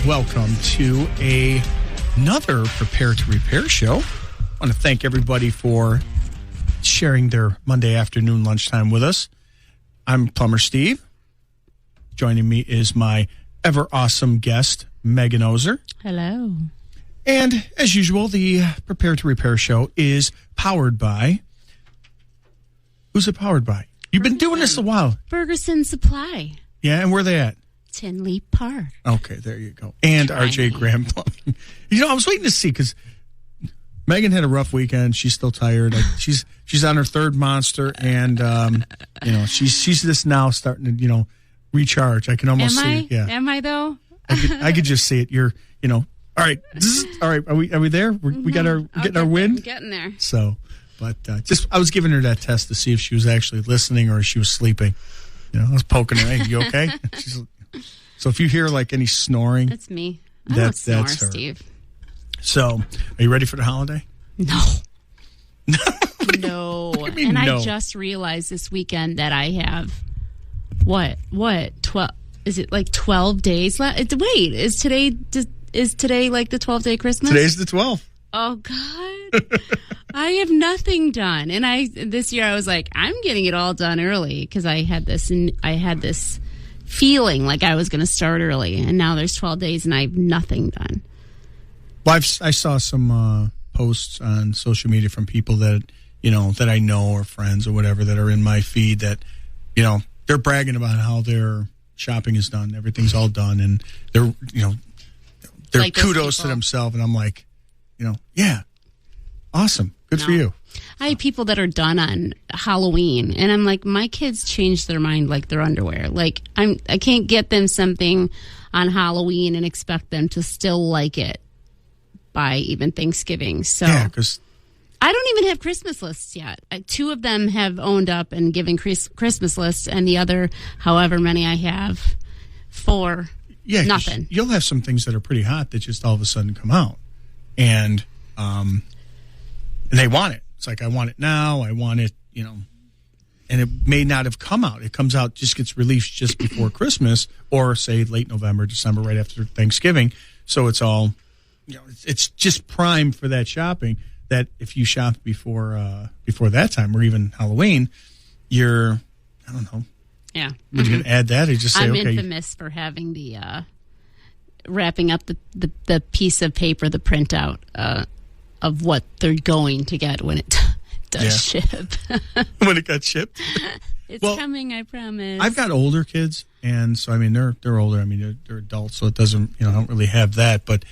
welcome to another Prepare to Repair show. I want to thank everybody for sharing their Monday afternoon lunchtime with us. I'm Plumber Steve. Joining me is my ever awesome guest, Meghan Ozer. Hello. And as usual, the Prepare to Repair show is powered by... Who's it powered by? You've been doing this a while. Ferguson Supply. Yeah, and where are they at? Tinley Park. Okay, there you go. And RJ Graham Plumbing. You know, I was waiting to see because Megan had a rough weekend. She's still tired. She's on her third monster, and she's just now starting to recharge. I can almost see it. Yeah. Am I though? I could just see it. You're all right. All right. Are we there? We got getting our wind. I'm getting there. So, but I was giving her that test to see if she was actually listening or if she was sleeping. I was poking her. Hey, you okay? So if you hear like any snoring, that's me. I don't snore, that's her. Steve. So, are you ready for the holiday? No. No. And no? I just realized this weekend that I have what 12? Is it like 12 days left? Wait, is today like the 12-day Christmas? Today's the 12th. Oh God. I have nothing done. And this year I was like, I'm getting it all done early because I had this feeling like I was going to start early, and now there's 12 days and I have nothing done. Well, I saw some posts on social media from people that I know or friends or whatever that are in my feed that they're bragging about how their shopping is done, everything's all done, and they're like kudos to themselves, and I'm like, yeah, awesome, good for you. I have people that are done on Halloween, and I'm like, my kids change their mind like their underwear. Like I can't get them something on Halloween and expect them to still like it by even Thanksgiving. So yeah, because I don't even have Christmas lists yet. Two of them have owned up and given Christmas lists, and the other, however many I have, for nothing. You'll have some things that are pretty hot that just all of a sudden come out, and they want it. It's like, I want it now. I want it, and it may not have come out. It comes out, just gets released just before Christmas, or say late November, December, right after Thanksgiving. So it's all, it's just prime for that shopping. That if you shop before that time, or even Halloween, I don't know. Yeah. Are you going to add that, or just say, I'm okay? I'm infamous for having the wrapping up the piece of paper, the printout of what they're going to get when it does ship. When it got shipped? It's coming, I promise. I've got older kids, and so, they're older. They're adults, so it doesn't, I don't really have that. But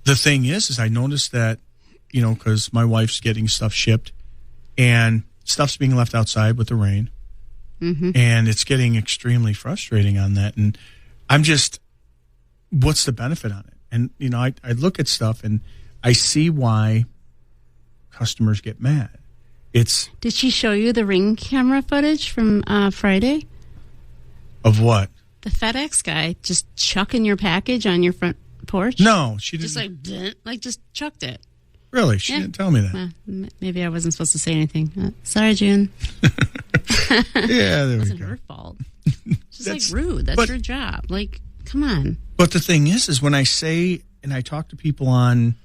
the thing is I noticed that, because my wife's getting stuff shipped, and stuff's being left outside with the rain, and it's getting extremely frustrating on that. And I'm just, what's the benefit on it? And, I look at stuff, and I see why customers get mad. Did she show you the Ring camera footage from Friday? Of what? The FedEx guy just chucking your package on your front porch? No, she didn't. Just just chucked it. Really? She didn't tell me that. Maybe I wasn't supposed to say anything. Sorry, June. Yeah, there we go. It wasn't her fault. Just rude. That's your job. Come on. But the thing is when I say, and I talk to people on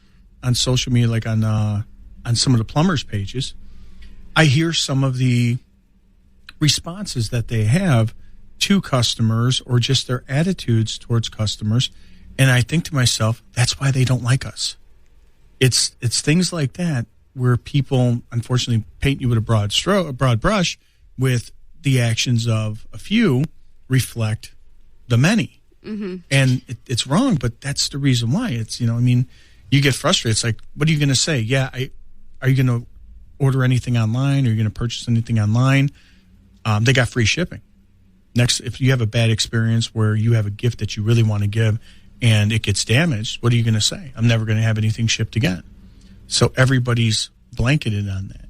social media, like on some of the plumbers' pages, I hear some of the responses that they have to customers or just their attitudes towards customers, and I think to myself, that's why they don't like us. It's things like that where people, unfortunately, paint you with a broad brush, with the actions of a few reflect the many. Mm-hmm. And it's wrong, but that's the reason why. It's, you get frustrated. It's like, what are you going to say? Yeah, are you going to order anything online? Are you going to purchase anything online? They got free shipping. Next, if you have a bad experience where you have a gift that you really want to give and it gets damaged, what are you going to say? I'm never going to have anything shipped again. So everybody's blanketed on that,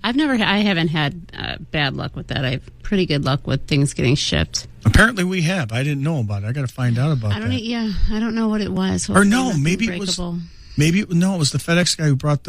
I haven't had bad luck with that. I have pretty good luck with things getting shipped. Apparently we have. I didn't know about it. I got to find out about that. Yeah, I don't know what it was. Hopefully, or no, maybe it was. It was the FedEx guy who brought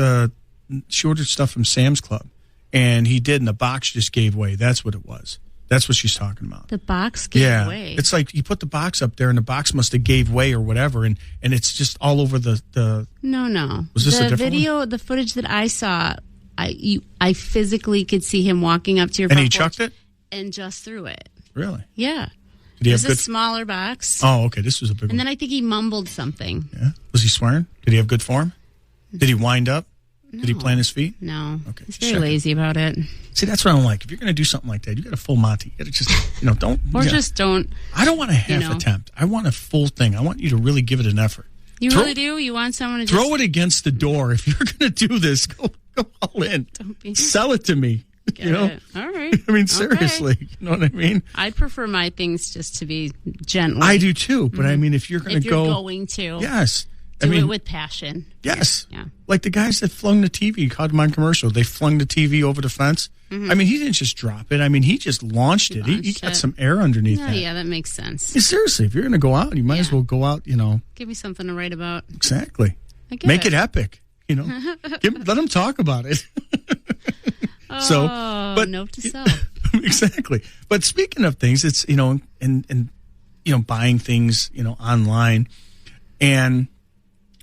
she ordered stuff from Sam's Club, and he did, and the box just gave way. That's what it was. That's what she's talking about. The box gave away. It's like you put the box up there and the box must have gave way or whatever, and it's just all over the. No. Was this a different video? one? The footage that I saw, I physically could see him walking up to your and front he porch chucked it and just threw it. Really? Yeah. Did he It was have a good? smaller box. Oh, okay. This was a big And one. then I think he mumbled something. Yeah. Was he swearing? Did he have good form? Did he wind up? No. Did he plant his feet? No. Okay. He's very lazy about it. See, that's what I don't like. If you're going to do something like that, you got a full Monty. You got to just, don't. Or just don't. I don't want a half attempt. I want a full thing. I want you to really give it an effort. You really do? You want someone to just throw it against the door. If you're going to do this, go all in. Sell it to me. Get it. All right. I mean, seriously. Okay. You know what I mean? I'd prefer my things just to be gently. I do too. But I mean, if you're going to go. If you're going to. Yes. Do it with passion. Yes. Yeah. Like the guys that flung the TV, caught them on commercial. They flung the TV over the fence. I mean, he didn't just drop it. I mean, he just launched it. He got some air underneath that. Yeah, that makes sense. Yeah, seriously, if you're going to go out, you might as well go out, Give me something to write about. Exactly. Make it epic. Let them talk about it. Note to self. Exactly. But speaking of things, it's, and buying things, online. And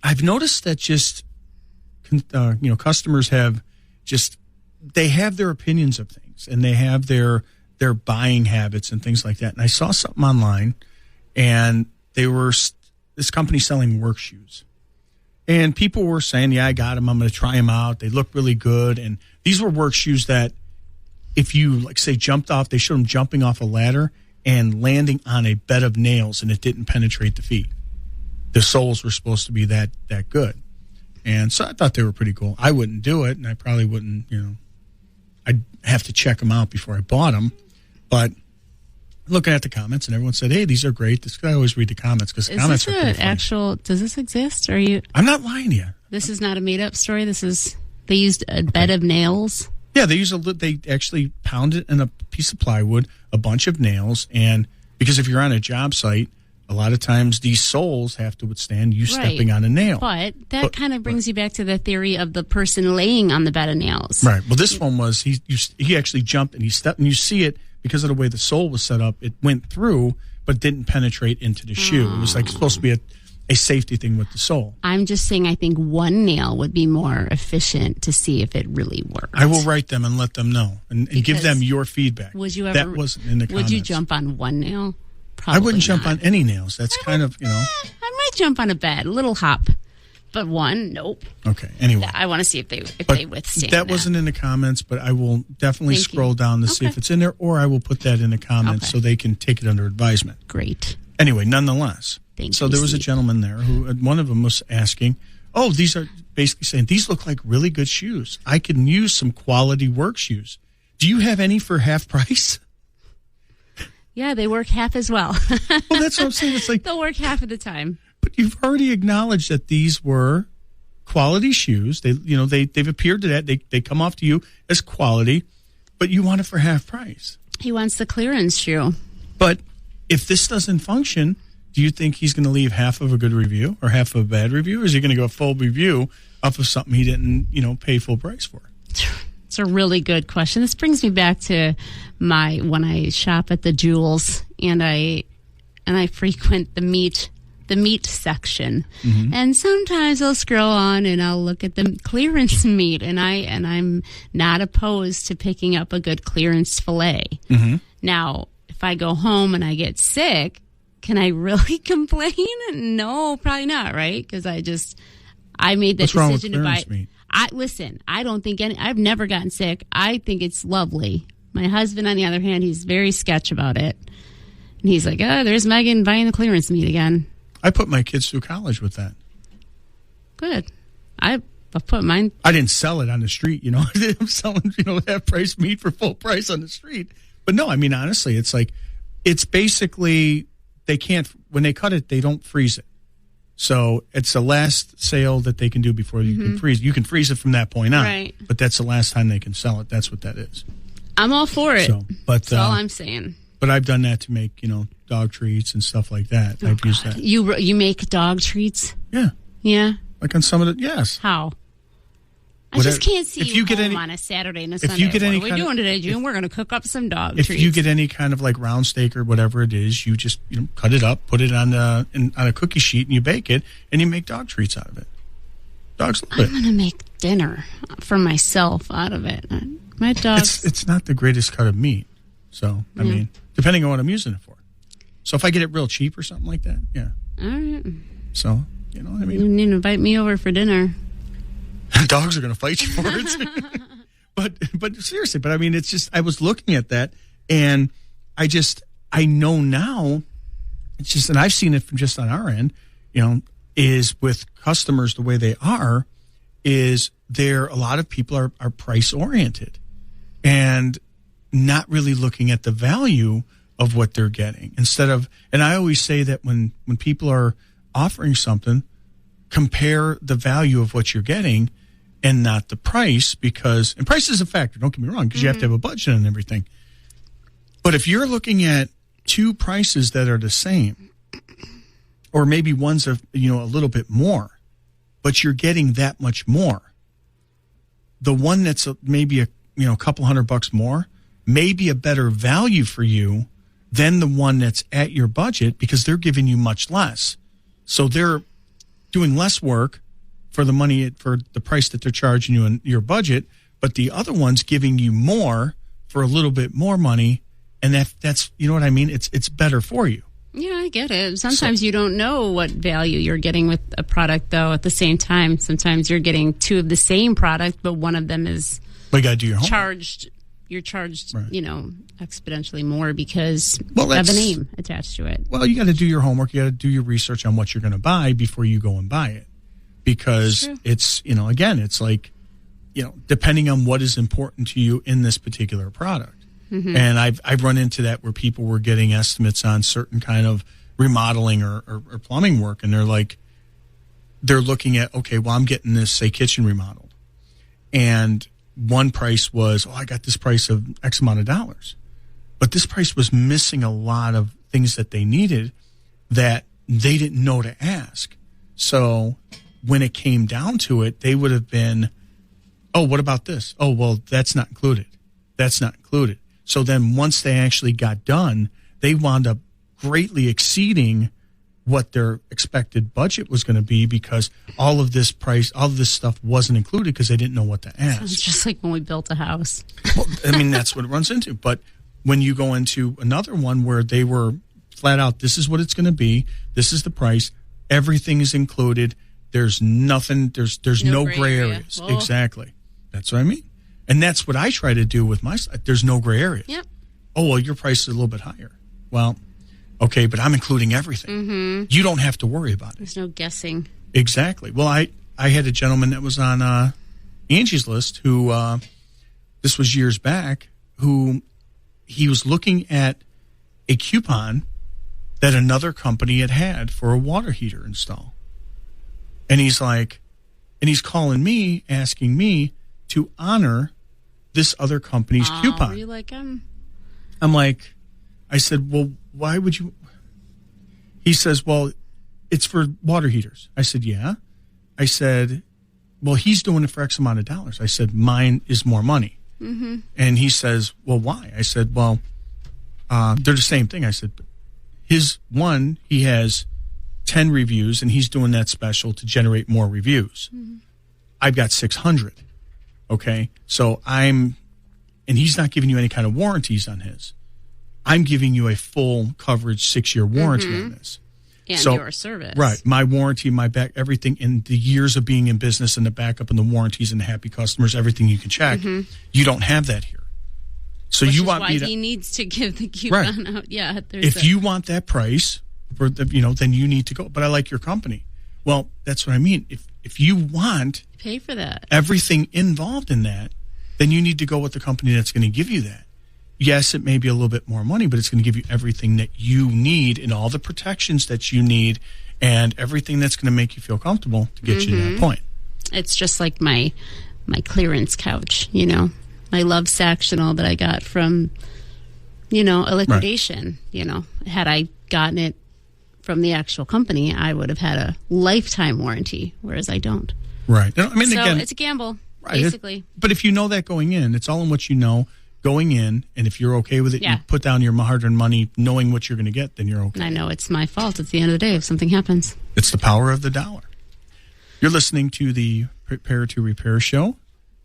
I've noticed that just, customers have they have their opinions of things and they have their buying habits and things like that. And I saw something online and this company selling work shoes. And people were saying, yeah, I got them. I'm going to try them out. They look really good. And these were work shoes that if you, jumped off, they showed them jumping off a ladder and landing on a bed of nails and it didn't penetrate the feet. The soles were supposed to be that good. And so I thought they were pretty cool. I wouldn't do it, and I probably wouldn't, I'd have to check them out before I bought them. But looking at the comments, and everyone said, hey, these are great. I always read the comments because the comments are pretty funny. Does this exist? Or are you? I'm not lying to you. This is not a made-up story? They used a bed of nails? Yeah, they actually pounded in a piece of plywood, a bunch of nails, and because if you're on a job site, a lot of times these soles have to withstand you stepping on a nail. But that kind of brings you back to the theory of the person laying on the bed of nails. Right. Well, this one was, he actually jumped and he stepped, and you see it because of the way the sole was set up. It went through, but didn't penetrate into the shoe. It was supposed to be a safety thing with the sole. I'm just saying I think one nail would be more efficient to see if it really worked. I will write them and let them know and give them your feedback. Would you ever? That wasn't in the comments. Would you jump on one nail? Probably I wouldn't jump not. on any nails. That's kind of, I might jump on a bed, a little hop, but one, nope. Okay. Anyway, I want to see if they withstand. That wasn't in the comments, but I will definitely scroll down to see if it's in there, or I will put that in the comments so they can take it under advisement. Great. Anyway, nonetheless, so there was a gentleman there who one of them was asking, "Oh, these are basically saying these look like really good shoes. I can use some quality work shoes. Do you have any for half price?" Yeah, they work half as well. Well, that's what I'm saying. It's like they'll work half of the time. But you've already acknowledged that these were quality shoes. They've appeared to that. They come off to you as quality, but you want it for half price. He wants the clearance shoe. But if this doesn't function, do you think he's going to leave half of a good review or half of a bad review, or is he going to go full review off of something he didn't, pay full price for? It's a really good question. This brings me back to when I shop at the Jewels and I frequent the meat section. Mm-hmm. And sometimes I'll scroll on and I'll look at the clearance meat and I'm not opposed to picking up a good clearance filet. Mm-hmm. Now, if I go home and I get sick, can I really complain? No, probably not, right? Because I made the decision to buy meat? I don't think I've never gotten sick. I think it's lovely. My husband, on the other hand, he's very sketch about it. And he's like, there's Megan buying the clearance meat again. I put my kids through college with that. Good. I put mine. I didn't sell it on the street, I'm selling, half price meat for full price on the street. But no, I mean, honestly, it's basically, when they cut it, they don't freeze it. So it's the last sale that they can do before you can freeze. You can freeze it from that point on, right? But that's the last time they can sell it. That's what that is. I'm all for it. That's all I'm saying. But I've done that to make dog treats and stuff like that. Oh, I've used that. You make dog treats? Yeah. Yeah. Like on some of the yes. How? I just can't see if you get home any, on a Saturday and a if Sunday. you get any what are we doing today, June? We're going to cook up some dog if treats. you get any kind of like round steak or whatever it is, you just cut it up, put it on a cookie sheet, and you bake it, and you make dog treats out of it. Dogs love it. I'm going to make dinner for myself out of it. My dogs. It's not the greatest cut of meat, so I mean, depending on what I'm using it for. So if I get it real cheap or something like that, yeah. All right. So you know what I mean. You need to invite me over for dinner. Dogs are going to fight you for it. but seriously, I mean, it's just, I was looking at that and I know now, it's just, and I've seen it from just on our end, is with customers the way they are, is a lot of people are price oriented and not really looking at the value of what they're getting instead of, and I always say that when people are offering something, compare the value of what you're getting and not the price, and price is a factor, don't get me wrong, because you have to have a budget and everything. But if you're looking at two prices that are the same, or maybe one's a little bit more, but you're getting that much more, the one that's maybe a couple $100 more may be a better value for you than the one that's at your budget because they're giving you much less. So they're doing less work for the money, for the price that they're charging you in your budget, but the other one's giving you more for a little bit more money, and that's you know what I mean? It's better for you. Yeah, I get it. Sometimes you don't know what value you're getting with a product, though. At the same time, sometimes you're getting two of the same product, but one of them is you got to do your homework. You're charged, right, exponentially more because of a name attached to it. Well, you got to do your homework. You got to do your research on what you're going to buy before you go and buy it. Because it's, again, it's like, depending on what is important to you in this particular product. Mm-hmm. And I've run into that where people were getting estimates on certain kind of remodeling or plumbing work. And they're looking at, okay, well, I'm getting this, say, kitchen remodeled. And one price was, I got this price of X amount of dollars. But this price was missing a lot of things that they needed that they didn't know to ask. So when it came down to it, they would have been, what about this? Oh, well, that's not included. That's not included. So then once they actually got done, they wound up greatly exceeding what their expected budget was going to be because all of this stuff wasn't included because they didn't know what to ask. Sounds just like when we built a house. Well, I mean, that's what it runs into. But when you go into another one where they were flat out, this is what it's going to be, this is the price, everything is included, there's nothing, there's no gray areas. Whoa. Exactly. That's what I mean. And that's what I try to do with my site. There's no gray areas. Yep. Oh, well, your price is a little bit higher. Well, okay, but I'm including everything. Mm-hmm. You don't have to worry about it. There's no guessing. Exactly. Well, I had a gentleman that was on Angie's List who, this was years back, who he was looking at a coupon that another company had for a water heater install. And he's calling me, asking me to honor this other company's coupon. Are you like him? I said, well, why would you? He says, well, it's for water heaters. I said, yeah. I said, well, he's doing it for X amount of dollars. I said, mine is more money. Mm-hmm. And he says, well, why? I said, well, they're the same thing. I said, he has 10 reviews, and he's doing that special to generate more reviews. Mm-hmm. I've got 600. Okay, so and he's not giving you any kind of warranties on his. I'm giving you a full coverage 6-year warranty on this. And your service. Right, my warranty, my back, everything in the years of being in business and the backup and the warranties and the happy customers, everything you can check. Mm-hmm. You don't have that here. So Which you is want why me to, he needs to give the coupon out. Yeah, if you want that price, then you need to go. But I like your company. Well, that's what I mean. If you want pay for that, everything involved in that, then you need to go with the company that's going to give you that. Yes, it may be a little bit more money, but it's going to give you everything that you need and all the protections that you need and everything that's going to make you feel comfortable to get you to that point. It's just like my clearance couch, my love sectional that I got from, a liquidation. Right. Had I gotten it from the actual company, I would have had a lifetime warranty, whereas I don't. Right. I mean, so again, it's a gamble. Right. basically. But if you know that going in, it's all in what you know going in. And if you're okay with it, you put down your hard-earned money knowing what you're going to get, then you're okay. And I know it's my fault at the end of the day if something happens. It's the power of the dollar. You're listening to the Prepare to Repair show.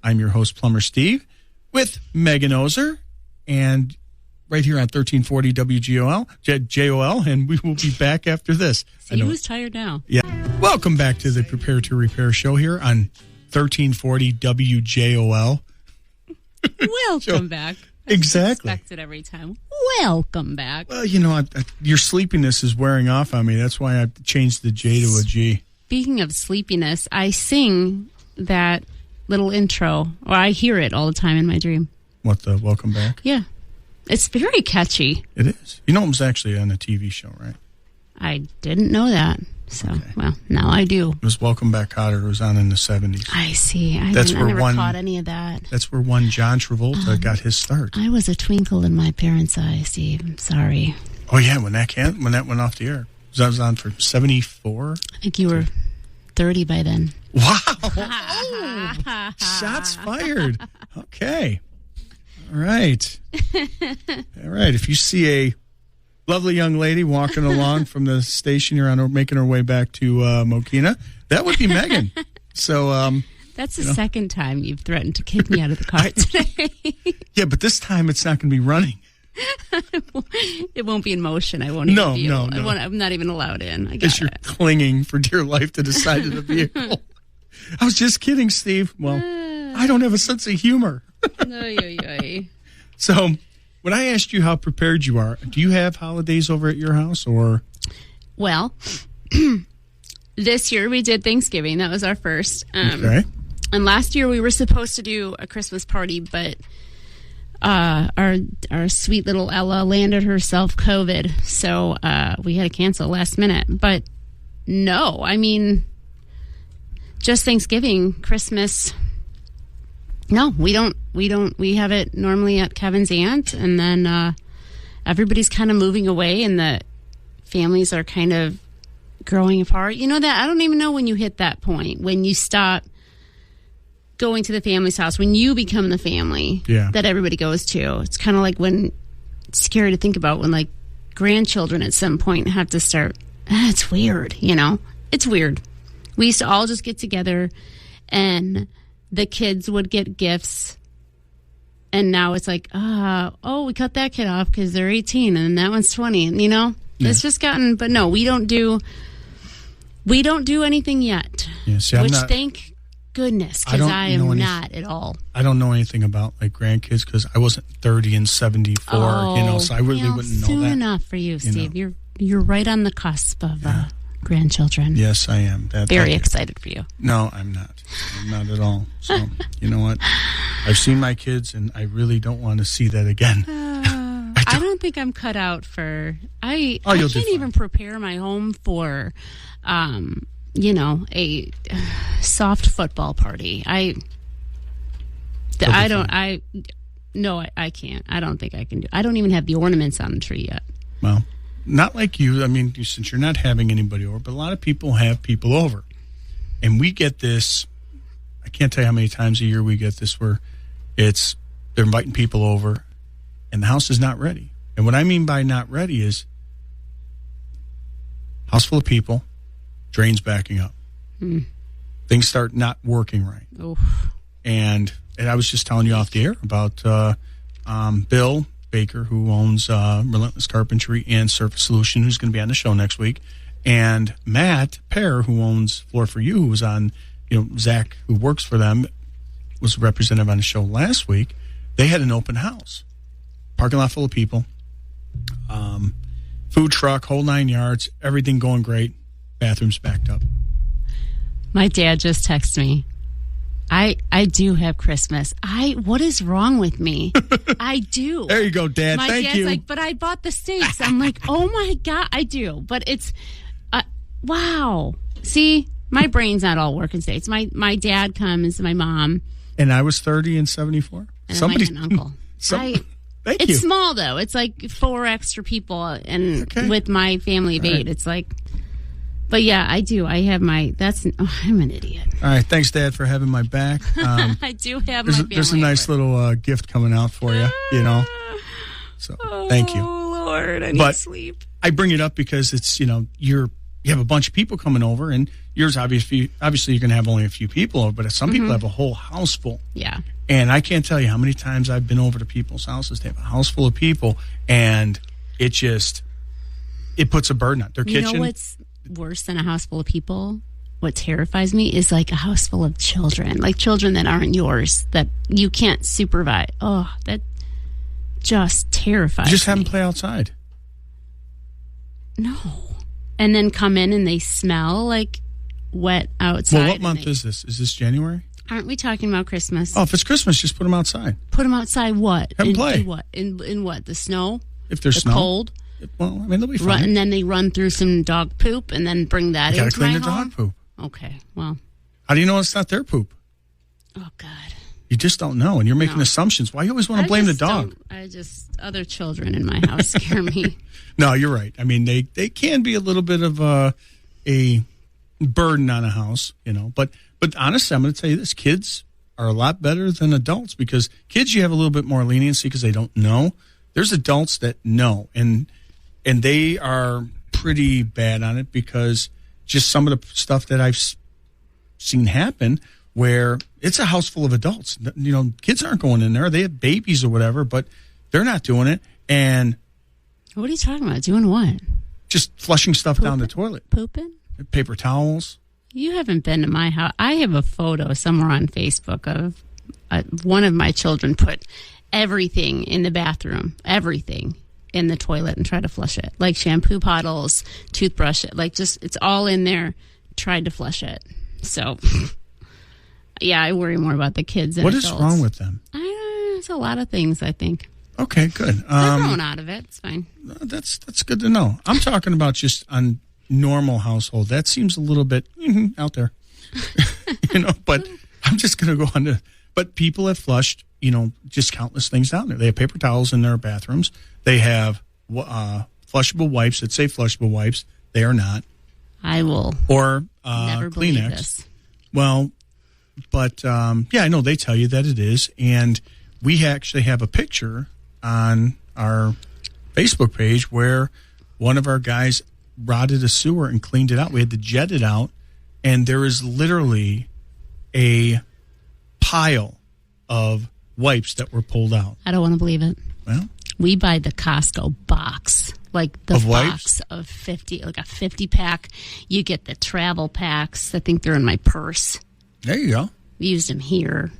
I'm your host, Plumber Steve, with Megan Ozer, and right here on 1340 WJOL, and we will be back after this. See who's tired now. Yeah. Welcome back to the Prepare to Repair show here on 1340 WJOL. Welcome back. Exactly. Expect it every time. Welcome back. Well, your sleepiness is wearing off on me. That's why I changed the J to a G. Speaking of sleepiness, I sing that little intro, or I hear it all the time in my dream. What, the welcome back? Yeah. It's very catchy. It is. You know it was actually on a TV show, right? I didn't know that. So, well, now I do. It was Welcome Back, Kotter. It was on in the 70s. I see. I never caught any of that. That's where one John Travolta got his start. I was a twinkle in my parents' eye, Steve. I'm sorry. Oh, yeah, when that went off the air. That was on for 74? I think you were 30 by then. Wow. Oh, shots fired. Okay. All right. All right. If you see a lovely young lady walking along from the station you're on, making her way back to Mokina, that would be Megan. So that's the second time you've threatened to kick me out of the car today. Yeah, but this time it's not going to be running. It won't be in motion. I won't even be able. No. I'm not even allowed in. I guess you're clinging for dear life to the side of the vehicle. I was just kidding, Steve. Well, I don't have a sense of humor. So, when I asked you how prepared you are, do you have holidays over at your house, or? Well, this year we did Thanksgiving. That was our first. Okay. And last year we were supposed to do a Christmas party, but our sweet little Ella landed herself COVID, so we had to cancel last minute. But no, I mean, just Thanksgiving, Christmas. No, we don't. We have it normally at Kevin's aunt, and then everybody's kind of moving away, and the families are kind of growing apart. You know that I don't even know when you hit that point when you stop going to the family's house, when you become the family that everybody goes to. It's kind of like when it's scary to think about when like grandchildren at some point have to start. It's weird, It's weird. We used to all just get together, and the kids would get gifts, and now it's like, we cut that kid off because they're 18, and that one's 20, and it's just gotten. But no, we don't do anything yet. Yeah, see, thank goodness, because I am not at all. I don't know anything about like grandkids because I wasn't 30 and 74, so I really wouldn't know that. Soon enough for you, Steve. You're right on the cusp of grandchildren. Yes, I am. Very excited for you. No, I'm not. I'm not at all. So, you know what? I've seen my kids, and I really don't want to see that again. I don't think I'm cut out for... I can't even prepare my home for, a soft football party. I can't. I don't think I can do. I don't even have the ornaments on the tree yet. Well, not like you. I mean, since you're not having anybody over, but a lot of people have people over. And we get this, I can't tell you how many times a year we get this where they're inviting people over and the house is not ready. And what I mean by not ready is house full of people, drains backing up. Things start not working right. Oof. And I was just telling you off the air about Bill Baker, who owns Relentless Carpentry and Surface Solution, who's going to be on the show next week, and Matt Pear, who owns Floor for You, who was on, Zach, who works for them, was a representative on the show last week. They had an open house, parking lot full of people, food truck, whole 9 yards, everything going great, bathrooms backed up. My dad just texted me. I do have Christmas. What is wrong with me? I do. There you go, Dad. My Thank dad's you. Like, but I bought the steaks. I'm like, oh my God, I do. But it's, wow. See, my brain's not all working today. It's my dad comes, my mom. And I was 30 and 74. And my aunt and uncle. Thank you. It's small, though. It's like 4 extra people, and with my family of 8, it's like, But yeah, I do. I have my. I'm an idiot. All right, thanks, Dad, for having my back. I do have my family. There's a nice little gift coming out for you. So thank you. Oh Lord, I need sleep. I bring it up because it's you have a bunch of people coming over, and yours obviously you're going to have only a few people over, but some people have a whole house full. Yeah. And I can't tell you how many times I've been over to people's houses. They have a house full of people, and it puts a burden on their kitchen. You know what's worse than a house full of people? What terrifies me is like a house full of children, like children that aren't yours, that you can't supervise. Oh, that just terrifies me. You just have them play outside. No. And then come in and they smell like wet outside. Well, what month is this? Is this January? Aren't we talking about Christmas? Oh, if it's Christmas, just put them outside. Put them outside what? Have them play. In what? In what? The snow? If there's snow. Cold? Well, I mean, they'll be fine. And then they run through some dog poop and then bring that into my home? Got to clean their dog poop. Okay, well. How do you know it's not their poop? Oh, God. You just don't know, and you're making assumptions. Why do you always want to blame the dog? Other children in my house scare me. No, you're right. I mean, they can be a little bit of a burden on a house, But honestly, I'm going to tell you this. Kids are a lot better than adults because kids, you have a little bit more leniency because they don't know. There's adults that know, and they are pretty bad on it because just some of the stuff that I've seen happen where it's a house full of adults. Kids aren't going in there. They have babies or whatever, but they're not doing it. And what are you talking about? Doing what? Just flushing stuff down the toilet. Pooping? Paper towels. You haven't been to my house. I have a photo somewhere on Facebook of one of my children put everything in the bathroom, everything in the toilet and tried to flush it. Like shampoo bottles, toothbrush, it's all in there, tried to flush it. So, yeah, I worry more about the kids than adults. What is wrong with them? It's a lot of things, I think. Okay, good. They're growing out of it. It's fine. That's good to know. I'm talking about just on normal household. That seems a little bit out there. But I'm just going to go on to... But people have flushed, just countless things down there. They have paper towels in their bathrooms. They have flushable wipes that say flushable wipes. They are not. I will or never Kleenex. Believe this. Well, but I know they tell you that it is, and we actually have a picture on our Facebook page where one of our guys rotted a sewer and cleaned it out. We had to jet it out, and there is literally a pile of wipes that were pulled out. I don't want to believe it. Well, we buy the Costco box, like the of box of 50, like a 50-pack. You get the travel packs. I think they're in my purse. There you go. We used them here.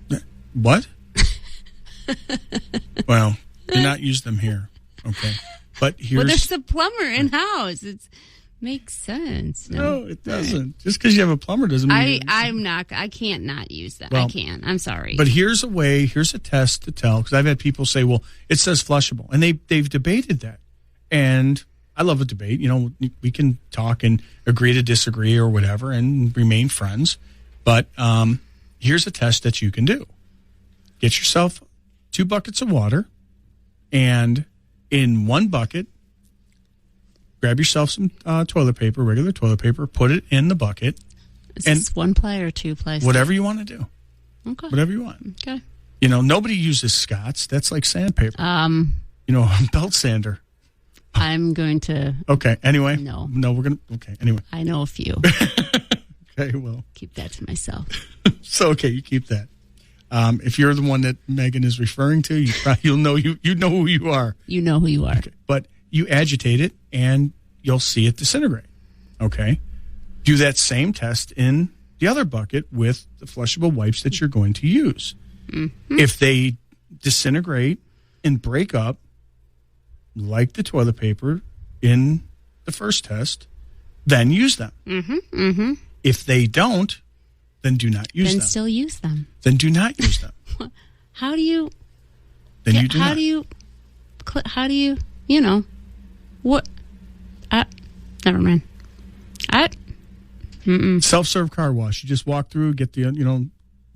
What? Well, do not use them here. Okay. But here's... Well, there's a plumber in-house. It makes sense. No, it doesn't. Just because you have a plumber doesn't mean... I can't not use that. Well, I can't. I'm sorry. But here's a test to tell, because I've had people say, well, it says flushable. And they've debated that. And I love a debate. We can talk and agree to disagree or whatever and remain friends. But here's a test that you can do. Get yourself 2 buckets of water, and in one bucket, grab yourself some toilet paper, regular toilet paper, put it in the bucket. Is this 1-ply or 2-ply? Whatever you want to do. Okay. Whatever you want. Okay. Nobody uses Scots. That's like sandpaper. Belt sander. I'm going to... Okay, anyway. No, we're going to... Okay, anyway. I know a few. Okay, well. Keep that to myself. So, okay, you keep that. If you're the one that Megan is referring to, you'll know you know who you are. You know who you are. Okay. But you agitate it, and you'll see it disintegrate. Okay? Do that same test in the other bucket with the flushable wipes that you're going to use. Mm-hmm. If they disintegrate and break up, like the toilet paper in the first test, then use them. Mm-hmm. Mm-hmm. If they don't, then do not use them. Then still use them. Then do not use them. How do you... Then you do how not. How do you, what? Never mind. Self-serve car wash. You just walk through, get the,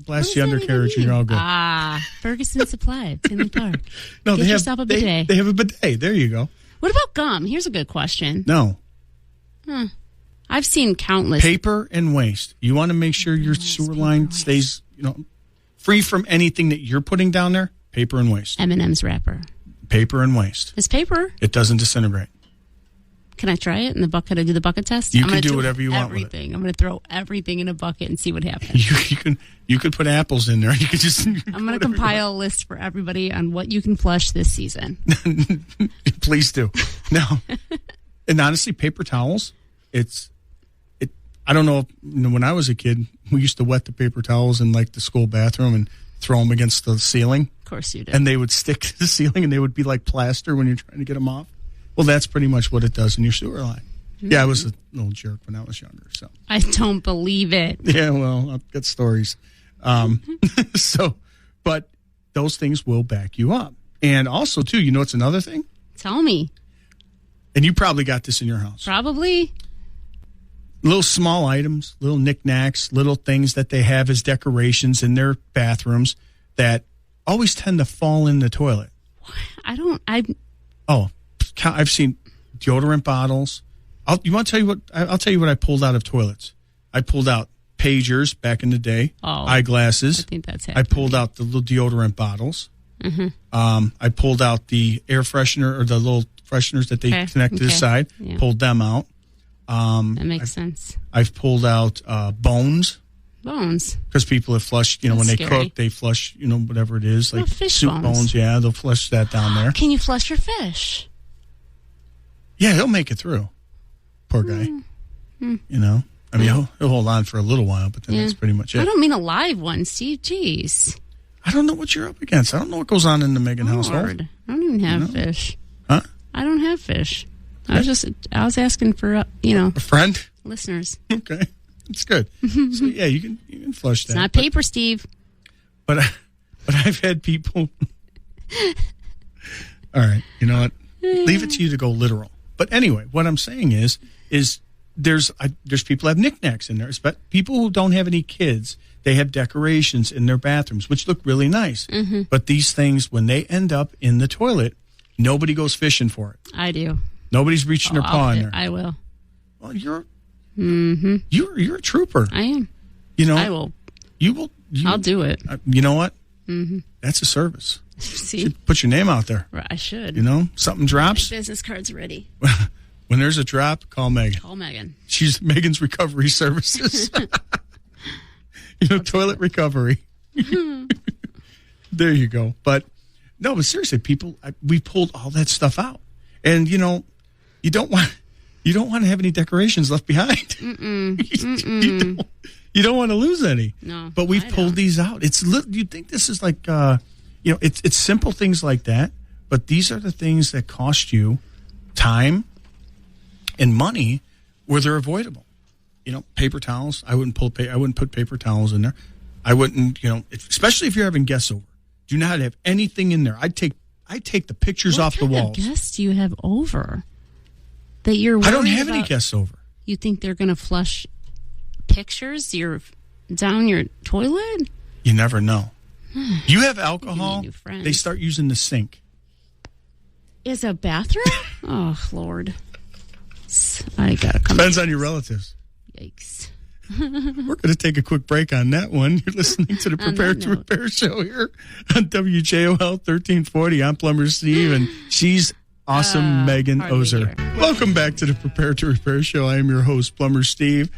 blast the undercarriage, and you're all good. Ferguson Supply, Tinley Park. No, Get yourself a bidet. They have a bidet. There you go. What about gum? Here's a good question. No. I've seen countless. Paper and waste. You want to make sure your sewer line stays, free from anything that you're putting down there. Paper and waste. M&M's wrapper. Paper and waste. It's paper. It doesn't disintegrate. Can I try it in the bucket? Can I do the bucket test? You can do whatever you want with it. I'm going to throw everything in a bucket and see what happens. You could put apples in there. You could just. I'm going to compile a list for everybody on what you can flush this season. Please do. No. And honestly, paper towels. I don't know. When I was a kid, we used to wet the paper towels in like the school bathroom and throw them against the ceiling. Of course you did. And they would stick to the ceiling, and they would be like plaster when you're trying to get them off. Well, that's pretty much what it does in your sewer line. Mm-hmm. Yeah, I was a little jerk when I was younger. So I don't believe it. Yeah, well, I've got stories. But those things will back you up. And also, too, it's another thing? Tell me. And you probably got this in your house. Probably. Little small items, little knickknacks, little things that they have as decorations in their bathrooms that always tend to fall in the toilet. I've seen deodorant bottles. I'll tell you what I pulled out of toilets. I pulled out pagers back in the day, eyeglasses. I think that's happening. I pulled out the little deodorant bottles. Mm-hmm. I pulled out the air freshener or the little fresheners that they connect to the side. Yeah. Pulled them out. That makes sense. I've pulled out bones. Bones. Because people have flushed, That's when they scary. cook, they flush, whatever it is. Like fish soup bones. Yeah, they'll flush that down there. Can you flush your fish? Yeah, he'll make it through. Poor guy. I mean, he'll hold on for a little while, but then that's pretty much it. I don't mean a live one, Steve. Jeez. I don't know what you're up against. I don't know what goes on in the Meghan household. I don't even have fish. Huh? I don't have fish. I was asking for, a friend? Listeners. Okay. It's good. So, yeah, you can flush that. It's not paper, Steve. But I've had people. All right. You know what? Leave it to you to go literal. But anyway, what I'm saying is there's people who have knickknacks in there. But people who don't have any kids, they have decorations in their bathrooms, which look really nice. Mm-hmm. But these things, when they end up in the toilet, nobody goes fishing for it. I do. Nobody's reaching their paw in there. I will. Well, you're a trooper. I am. I will. You will. I'll do it. You know what? Mm-hmm. That's a service. See? You should put your name out there. I should. Something drops. My business card's ready. When there's a drop, call Meghan. Call Meghan. She's Meghan's Recovery Services. Toilet recovery. There you go. But seriously, people, we pulled all that stuff out, and you don't want to have any decorations left behind. You don't want to lose any. No, but we've pulled these out. You'd think this is like, it's simple things like that, but these are the things that cost you time and money where they're avoidable. Paper towels. I wouldn't put paper towels in there. I wouldn't, especially if you're having guests over. Do not have anything in there. I take the pictures off the walls. What kind of guests do you have over? That you're worried I don't have about? any guests over. You think they're going to flush pictures down your toilet? You never know. You have alcohol, they start using the sink. Is a bathroom? Oh, Lord. I got to come. Depends on your relatives. Yikes. We're going to take a quick break on that one. You're listening to the Prepare to Repair show here on WJOL 1340. I'm Plumber Steve, and she's awesome Meghan Ozer. Welcome back to the Prepare to Repair show. I am your host, Plumber Steve,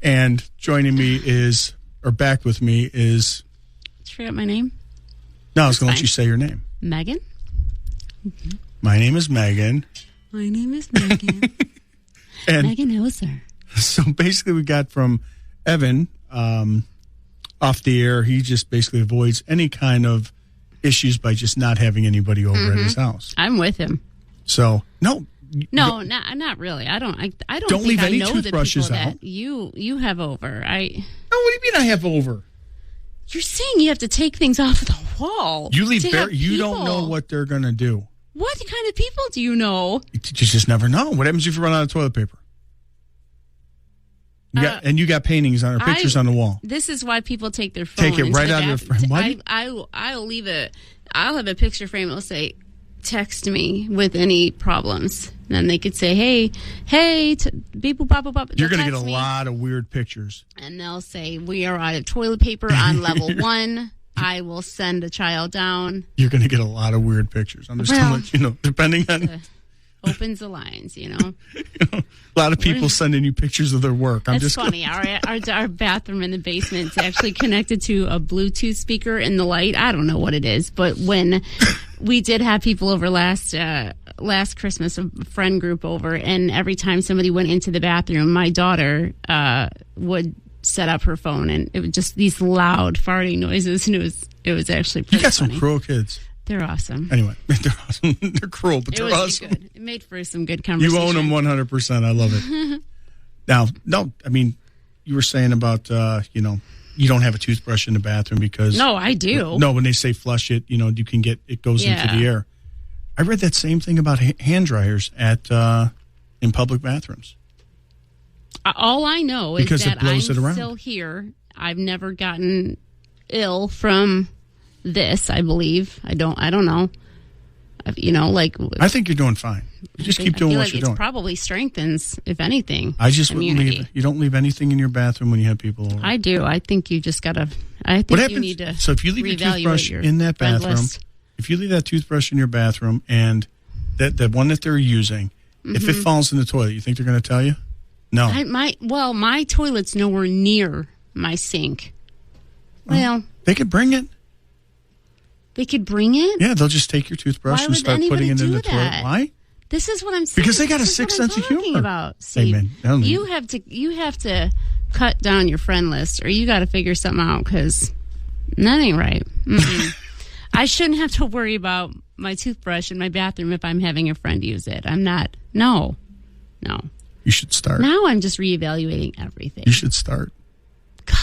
and joining me back with me is... Did you forget my name? No, I was going to let you say your name. Meghan? Mm-hmm. My name is Meghan. My name is Meghan. And Meghan Ozer. So basically we got from Evan off the air. He just basically avoids any kind of issues by just not having anybody over at his house. I'm with him. So, No, not really. I don't Don't leave any know toothbrushes the people out. That you have over. No, what do you mean I have over? You're saying you have to take things off the wall. You leave you don't know what they're going to do. What kind of people do you know? You just never know. What happens if you run out of toilet paper? You got paintings on or pictures on the wall. This is why people take their phone. Take it right out of their frame. I'll leave it. I'll have a picture frame. It'll say text me with any problems. Then they could say, hey, beep, boop, bop, boop, bop. You're going to get a lot of weird pictures. And they'll say, we are out of toilet paper on level 1. I will send a child down. You're going to get a lot of weird pictures. I'm just going to let you know, depending on... Opens the lines, a lot of people sending you pictures of their work. That's funny. Our bathroom in the basement is actually connected to a Bluetooth speaker in the light. I don't know what it is, but when we did have people over last Christmas, a friend group over, and every time somebody went into the bathroom, my daughter would set up her phone, and it was just these loud farting noises, and it was actually pretty You got funny. Some cruel kids. They're awesome. Anyway, they're awesome. They're cruel, but they're awesome. Good. It made for some good conversation. You own them 100%. I love it. Now, no, I mean, you were saying about, you don't have a toothbrush in the bathroom because... No, I do. No, when they say flush it, you can get, it goes into the air. I read that same thing about hand dryers in public bathrooms. All I know is because that I'm still here. I've never gotten ill from... this, I believe. I don't know. I think you're doing fine. You just keep doing what you're doing. It probably strengthens, if anything. I just wouldn't leave. You don't leave anything in your bathroom when you have people over. I do. I think you just gotta. I think you need to. So if you leave your toothbrush in that bathroom, if you leave that toothbrush in your bathroom, and that one that they're using, if it falls in the toilet, you think they're going to tell you? No. My toilet's nowhere near my sink. Well, they could bring it. They could bring it? Yeah, they'll just take your toothbrush and start putting it in the toilet. Why? This is what I'm saying. Because they got a sixth sense of humor. About, Steve. Amen. You have to cut down your friend list, or you got to figure something out, because that ain't right. I shouldn't have to worry about my toothbrush in my bathroom if I'm having a friend use it. I'm not. No. You should start. Now I'm just reevaluating everything. You should start. God.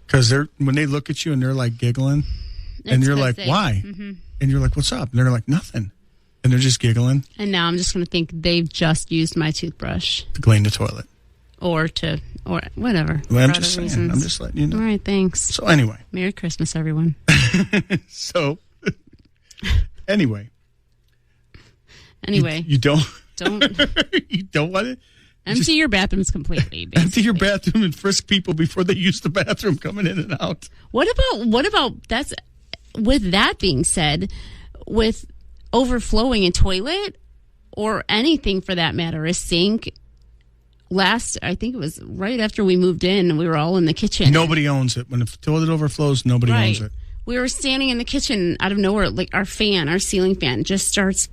Because when they look at you and they're like giggling. And you're like, why? Mm-hmm. And you're like, what's up? And they're like, nothing. And they're just giggling. And now I'm just going to think they've just used my toothbrush. To clean the toilet. Or whatever. Well, I'm just saying. Reasons. I'm just letting you know. All right, thanks. So anyway. Merry Christmas, everyone. Anyway. You don't. You don't want it? Empty your bathrooms completely. Basically. Empty your bathroom and frisk people before they use the bathroom coming in and out. What about that's... With that being said, with overflowing a toilet or anything for that matter, a sink, I think it was right after we moved in, we were all in the kitchen. Nobody owns it. When the toilet overflows, nobody owns it. We were standing in the kitchen out of nowhere, like our ceiling fan just starts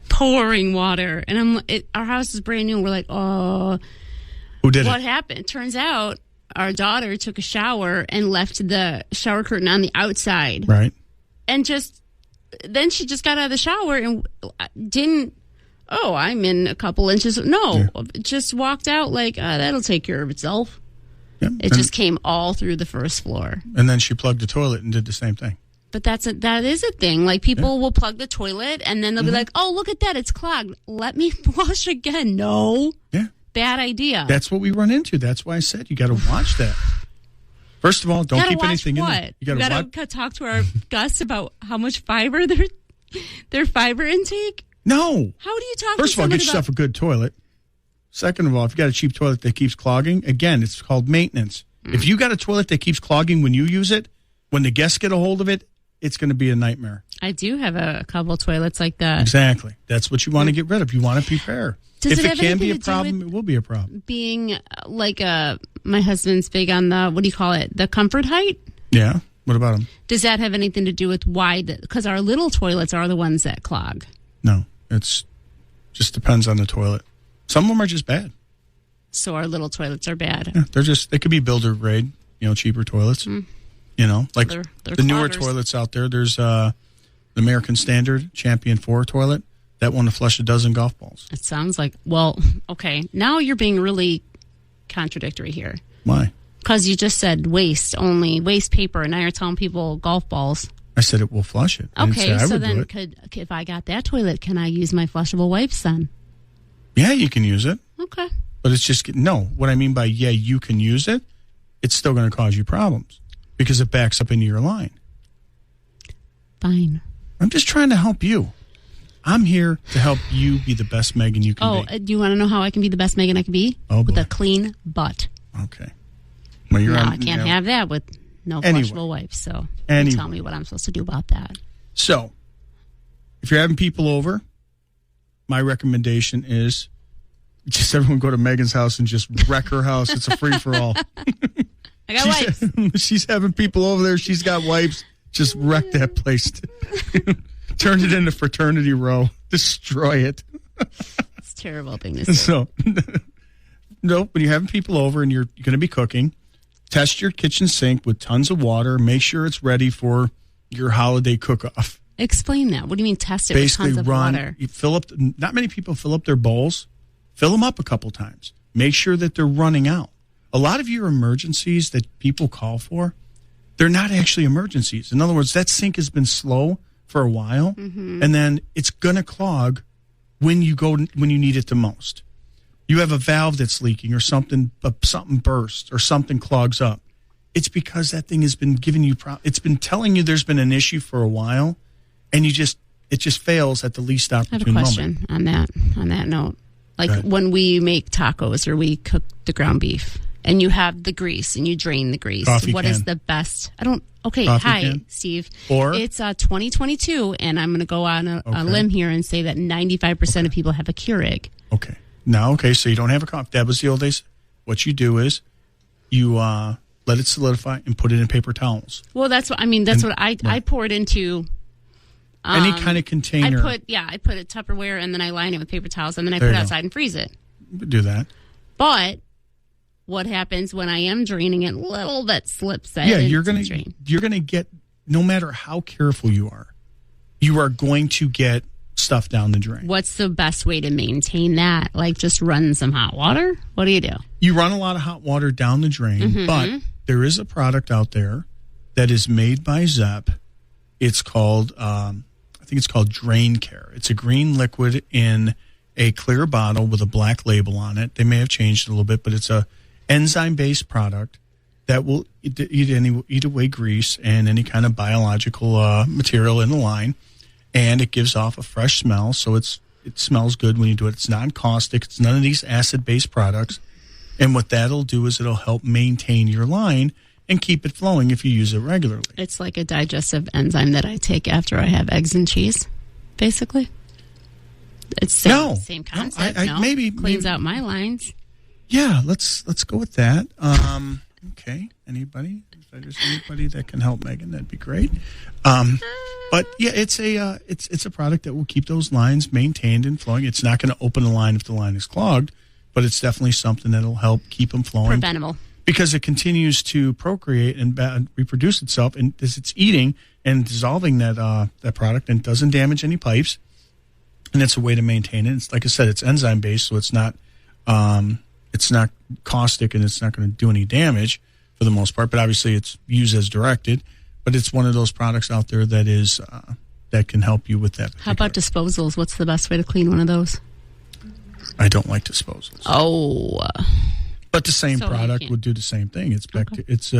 pouring water. And our house is brand new. And we're like, oh. Who did it? What happened? Turns out our daughter took a shower and left the shower curtain on the outside. Right. And then she just got out of the shower and didn't, I'm in a couple inches. No, just walked out like, that'll take care of itself. Yeah. It just came all through the first floor. And then she plugged the toilet and did the same thing. But that is a thing. Like, people will plug the toilet and then they'll be like, oh, look at that, it's clogged. Let me flush again. No. Yeah. Bad idea. That's what we run into. That's why I said you got to watch that. First of all, don't keep anything in there. You got to talk to our Gus about how much fiber their fiber intake. No. How do you talk? First to of all, get about... yourself a good toilet. Second of all, if you got a cheap toilet that keeps clogging, again, it's called maintenance. If you got a toilet that keeps clogging when you use it, when the guests get a hold of it, it's going to be a nightmare. I do have a couple toilets like that. Exactly. That's what you want to get rid of. You want to prepare. If it can be a problem, it will be a problem. Being like my husband's big on the comfort height. Yeah. What about him? Does that have anything to do with why? Because our little toilets are the ones that clog. No, it's just depends on the toilet. Some of them are just bad. So our little toilets are bad. Yeah, they could be builder grade, cheaper toilets. Like they're the newer toilets out there. There's the American Standard Champion 4 toilet. That one to flush a dozen golf balls. It sounds like, okay. Now you're being really contradictory here. Why? Because you just said waste paper, and now you're telling people golf balls. I said it will flush it. Okay, so then if I got that toilet, can I use my flushable wipes then? Yeah, you can use it. Okay. But it's just, no, what I mean by, you can use it, it's still going to cause you problems because it backs up into your line. Fine. I'm just trying to help you. I'm here to help you be the best Meghan you can be. Do you want to know how I can be the best Meghan I can be? Oh, with boy. a clean butt. Okay. Well, you're I can't have that with no flushable wipes. So tell me what I'm supposed to do about that. So, if you're having people over, my recommendation is just everyone go to Meghan's house and just wreck her house. It's a free-for-all. I got wipes. She's having people over there. She's got wipes. Just wreck that place. Turn it into fraternity row. Destroy it. It's a terrible thing to say. So, no, when you're having people over and you're going to be cooking, test your kitchen sink with tons of water. Make sure it's ready for your holiday cook-off. Explain that. What do you mean test it with tons of water? You fill up. Not many people fill up their bowls. Fill them up a couple times. Make sure that they're running out. A lot of your emergencies that people call for, they're not actually emergencies. In other words, that sink has been slow for a while, and then it's going to clog when you need it the most. You have a valve that's leaking or something bursts or something clogs up. It's because that thing has been giving you it's been telling you there's been an issue for a while, and it just fails at the least opportune moment. I have a question on that note. Like when we make tacos or we cook the ground beef and you have the grease and you drain the grease. What is the best? Okay, hi, Steve. Or it's 2022, and I'm going to go on a limb here and say that 95% of people have a Keurig. Okay. So you don't have a coffee. That was the old days. What you do is you let it solidify and put it in paper towels. Well, that's what I pour it into. Any kind of container. I put it Tupperware, and then I line it with paper towels, and then I put it outside and freeze it. Do that. But what happens when I am draining it? Little bit slips. You're gonna get, no matter how careful you are going to get stuff down the drain. What's the best way to maintain that? Like just run some hot water? What do? You run a lot of hot water down the drain, but there is a product out there that is made by Zepp. It's called, I think it's called Drain Care. It's a green liquid in a clear bottle with a black label on it. They may have changed it a little bit, but it's a enzyme-based product that will eat away grease and any kind of biological material in the line, and it gives off a fresh smell, so it smells good when you do it. It's non-caustic. It's none of these acid-based products, and what that'll do is it'll help maintain your line and keep it flowing if you use it regularly. It's like a digestive enzyme that I take after I have eggs and cheese, basically. It's same concept. Maybe cleans out my lines. Yeah, let's go with that. Okay, anybody? If there's anybody that can help Meghan, that'd be great. But yeah, it's a product that will keep those lines maintained and flowing. It's not going to open a line if the line is clogged, but it's definitely something that'll help keep them flowing. Preventable. Because it continues to procreate and reproduce itself, and as it's eating and dissolving that product, and doesn't damage any pipes, and it's a way to maintain it. It's, like I said, it's enzyme based, so it's not caustic, and it's not going to do any damage for the most part. But obviously, it's used as directed. But it's one of those products out there that is that can help you with that. How about disposals? What's the best way to clean one of those? I don't like disposals. Oh. But the same product would do the same thing. It's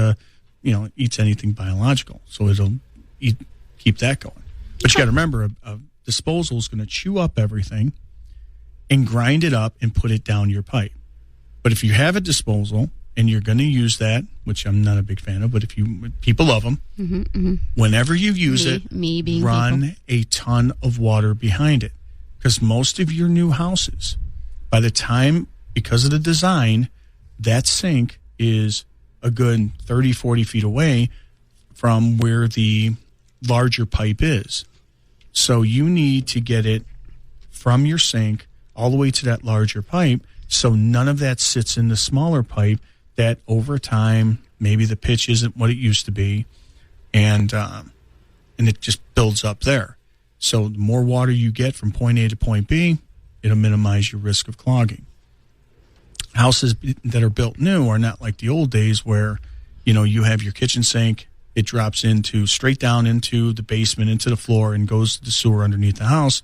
eats anything biological, so it'll keep that going. But you got to remember, a disposal is going to chew up everything and grind it up and put it down your pipe. But if you have a disposal and you're going to use that, which I'm not a big fan of, but people love them. Whenever you use it, run a ton of water behind it, because most of your new houses, by the time, because of the design, that sink is a good 30, 40 feet away from where the larger pipe is. So you need to get it from your sink all the way to that larger pipe, so none of that sits in the smaller pipe that over time, maybe the pitch isn't what it used to be, and it just builds up there. So the more water you get from point A to point B, it'll minimize your risk of clogging. Houses that are built new are not like the old days where, you have your kitchen sink, it drops straight down into the basement, into the floor, and goes to the sewer underneath the house.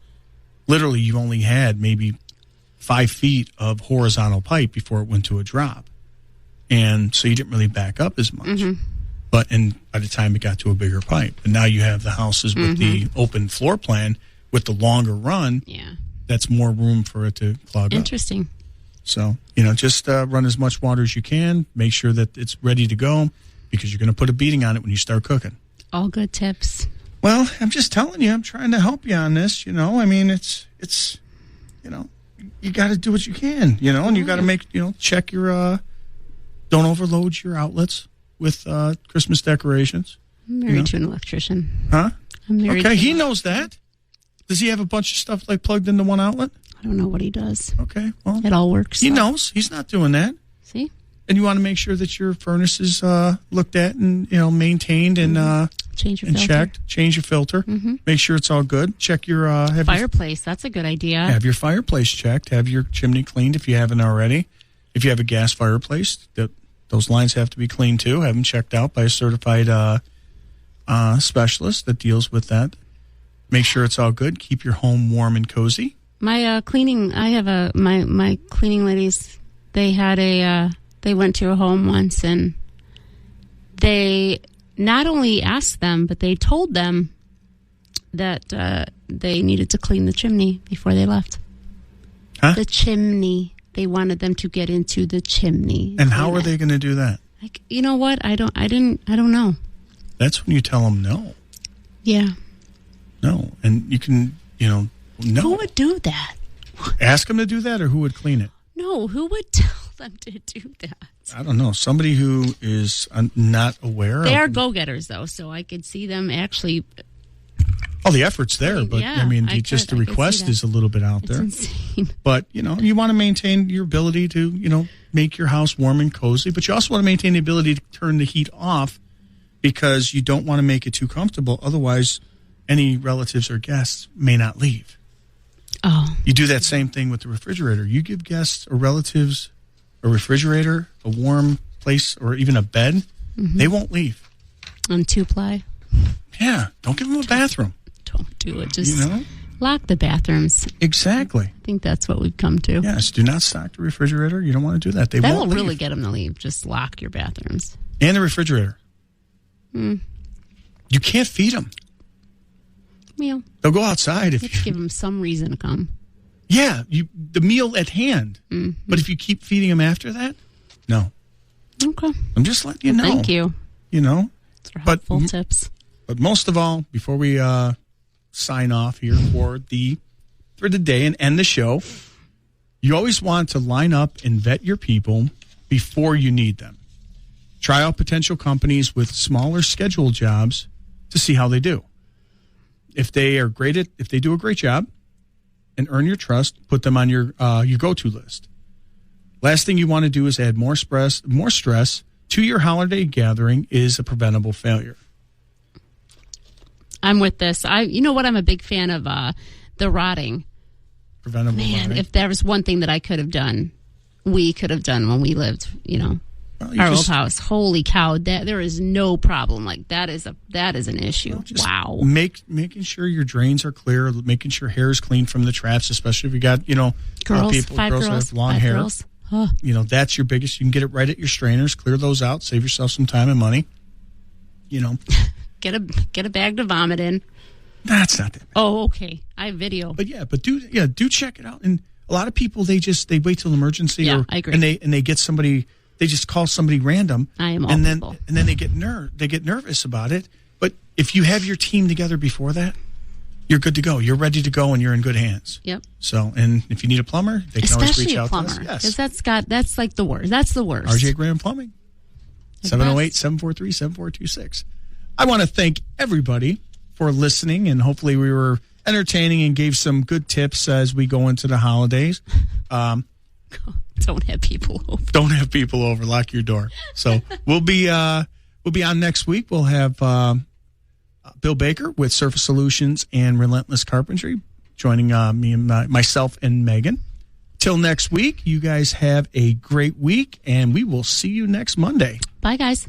Literally, you only had maybe 5 feet of horizontal pipe before it went to a drop. And so you didn't really back up as much. And by the time it got to a bigger pipe. And now you have the houses with the open floor plan with the longer run, that's more room for it to clog up. Interesting. So, just run as much water as you can. Make sure that it's ready to go because you're going to put a beating on it when you start cooking. All good tips. Well, I'm just telling you, I'm trying to help you on this, I mean, it's you got to do what you can, and you got to make, check your, don't overload your outlets with Christmas decorations. I'm married to an electrician. Huh? I'm married. Okay, he knows that. Does he have a bunch of stuff like plugged into one outlet? I don't know what he does. Okay, well. It all works. He knows. He's not doing that. See? And you want to make sure that your furnace is looked at and, maintained and change your and filter. Checked. Change your filter. Mm-hmm. Make sure it's all good. Check your fireplace. That's a good idea. Have your fireplace checked. Have your chimney cleaned if you haven't already. If you have a gas fireplace, those lines have to be cleaned too. Have them checked out by a certified specialist that deals with that. Make sure it's all good. Keep your home warm and cozy. My cleaning. I have my cleaning ladies. They had they went to a home once and they not only asked them, but they told them that they needed to clean the chimney before they left. Huh? The chimney. They wanted them to get into the chimney. And how are they going to do that? Like, you know what? I don't know. That's when you tell them no. Yeah. No. And you can, no. Who would do that? Ask them to do that, or who would clean it? No, who would tell them to do that? I don't know. Somebody who is not aware. They are go-getters, though, so I could see them actually. Oh, the effort's there, but yeah, the request is a little bit out there. It's insane. But, you want to maintain your ability to, make your house warm and cozy, but you also want to maintain the ability to turn the heat off because you don't want to make it too comfortable. Otherwise, any relatives or guests may not leave. Oh. You do that same thing with the refrigerator. You give guests or relatives a refrigerator, a warm place, or even a bed, they won't leave. On 2-ply? Yeah. Don't give them a bathroom. Don't do it. Just lock the bathrooms. Exactly. I think that's what we've come to. Yes. Do not stock the refrigerator. You don't want to do that. They That'll won't leave. really get them to leave. Just lock your bathrooms. And the refrigerator. You can't feed them. Meal. They'll go outside if Let's give them some reason to come. Yeah, the meal at hand. Mm-hmm. But if you keep feeding them after that, no. Okay. I'm just letting you know. Thank you. It's helpful tips. But most of all, before we sign off here for the day and end the show, you always want to line up and vet your people before you need them. Try out potential companies with smaller scheduled jobs to see how they do. If they do a great job and earn your trust, put them on your go-to list. Last thing you want to do is add more stress to your holiday gathering is a preventable failure. I'm with this. You know what? I'm a big fan of the rotting. Preventable rotting. If there was one thing that I could have done, we could have done when we lived, our old house. Holy cow! There is no problem. Like that is an issue. Wow. Making sure your drains are clear, making sure hair is clean from the traps, especially if you got girls that have long hair. Girls. Huh. That's your biggest. You can get it right at your strainers. Clear those out. Save yourself some time and money. Get a bag to vomit in. That's not that bad. Oh, okay. I have video. But do check it out. And a lot of people they wait till emergency. Yeah, I agree. And they get somebody. They just call somebody random. I am and awful. then they get nervous about it. But if you have your team together before that, you're good to go. You're ready to go, and you're in good hands. Yep. So, and if you need a plumber, they can always reach out to us. Yes, because that's like the worst. That's the worst. RJ Graham Plumbing. 708-743-7426. I want to thank everybody for listening, and hopefully we were entertaining and gave some good tips as we go into the holidays. Don't have people over. Don't have people over. Lock your door. So we'll be on next week. We'll have Bill Baker with Surface Solutions and Relentless Carpentry joining me and myself and Megan. Till next week, you guys have a great week, and we will see you next Monday. Bye, guys.